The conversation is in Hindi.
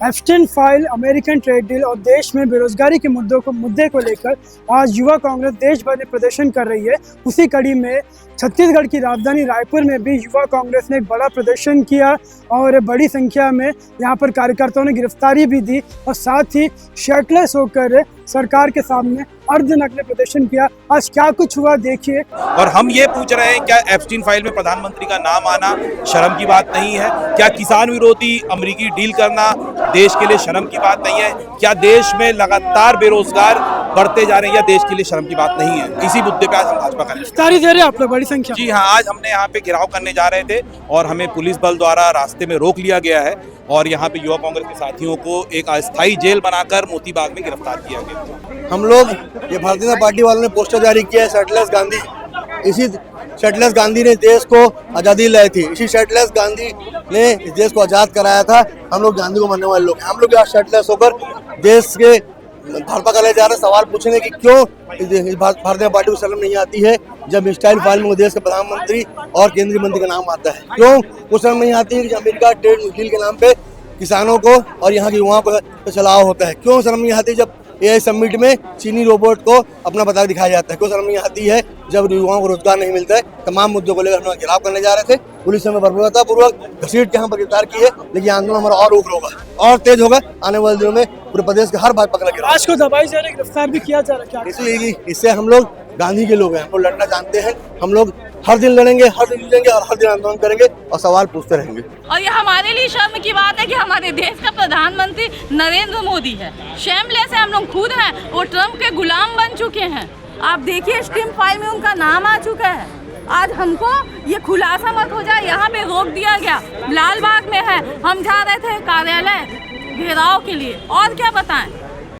एप्स्टाइन फाइल, अमेरिकन ट्रेड डील और देश में बेरोजगारी के मुद्दे को लेकर आज युवा कांग्रेस देश भर में प्रदर्शन कर रही है। उसी कड़ी में छत्तीसगढ़ की राजधानी रायपुर में भी युवा कांग्रेस ने एक बड़ा प्रदर्शन किया और बड़ी संख्या में यहां पर कार्यकर्ताओं ने गिरफ्तारी भी दी और साथ ही शर्टलेस होकर सरकार के सामने अर्धनग्न प्रदर्शन किया। आज क्या कुछ हुआ देखिए। और हम ये पूछ रहे हैं, क्या एप्स्टाइन फाइल में प्रधानमंत्री का नाम आना शर्म की बात नहीं है? क्या किसान विरोधी अमेरिकी डील करना देश के लिए शर्म की बात नहीं है? क्या देश में लगातार बेरोजगार बढ़ते जा रहे हैं, या देश के लिए शर्म की बात नहीं है? इसी मुद्दे पे आज हम भाजपा करेंगे। गिरफ्तारी दे रहे आप लोग बड़ी संख्या? जी हाँ, आज हमने यहाँ पे घेराव करने जा रहे थे और हमें पुलिस बल द्वारा रास्ते में रोक लिया गया है और यहाँ पे युवा कांग्रेस के साथियों को एक अस्थायी जेल बनाकर मोती बाग में गिरफ्तार किया गया। हम लोग ये भारतीय जनता पार्टी वालों ने पोस्टर जारी किया है शर्टलेस गांधी। इसी शर्टलेस गांधी ने देश को आज़ादी लाई थी। इसी शर्टलेस गांधी ने इस देश को आज़ाद कराया था। हम लोग गांधी को मानने वाले लोग हैं। हम लोग आज शर्टलेस होकर देश के भाजपा का ले जा रहे हैं सवाल पूछने की क्यों भारतीय जनता पार्टी को शर्म नहीं आती है जब एप्स्टाइन फाइल में देश के प्रधानमंत्री और केंद्रीय मंत्री का नाम आता है। क्यों वो शर्म नहीं आती है कि अमेरिका ट्रेड डील के नाम पे किसानों को और यहाँ के युवाओं को चलाव होता है? क्यों शर्म नहीं आती जब AI समिट में चीनी रोबोट को अपना पता दिखाया जाता है? क्यों शर्म नहीं आती है जब युवाओं को रोजगार नहीं मिलता है? तमाम मुद्दों को लेकर हम घेराव करने जा रहे थे। पुलिस हमें बर्बरतापूर्वक घसीट के यहाँ पर गिरफ्तार की है, लेकिन आंदोलन हमारा और उग्र होगा और तेज होगा। आने वाले दिनों में पूरे प्रदेश के हर भाजपा का आज को दबाई जा रही, गिरफ्तार भी किया जा रहा है। इससे हम लोग गांधी के लोग हैं, हम लोग लड़ना जानते हैं। हम लोग हर दिन लड़ेंगे, हर दिन जीतेंगे और हर दिन आंदोलन करेंगे और सवाल पूछते रहेंगे। और ये हमारे लिए शर्म की बात है कि हमारे देश का प्रधानमंत्री नरेंद्र मोदी है। शेमलेस है, हम लोग खुद हैं, वो ट्रम्प के गुलाम बन चुके हैं। आप देखिए एप्स्टाइन फाइल में उनका नाम आ चुका है। आज हमको ये खुलासा मत हो जाए, यहाँ पे रोक दिया गया। लाल बाग में है, हम जा रहे थे कार्यालय घेराव के लिए, और क्या बताएं।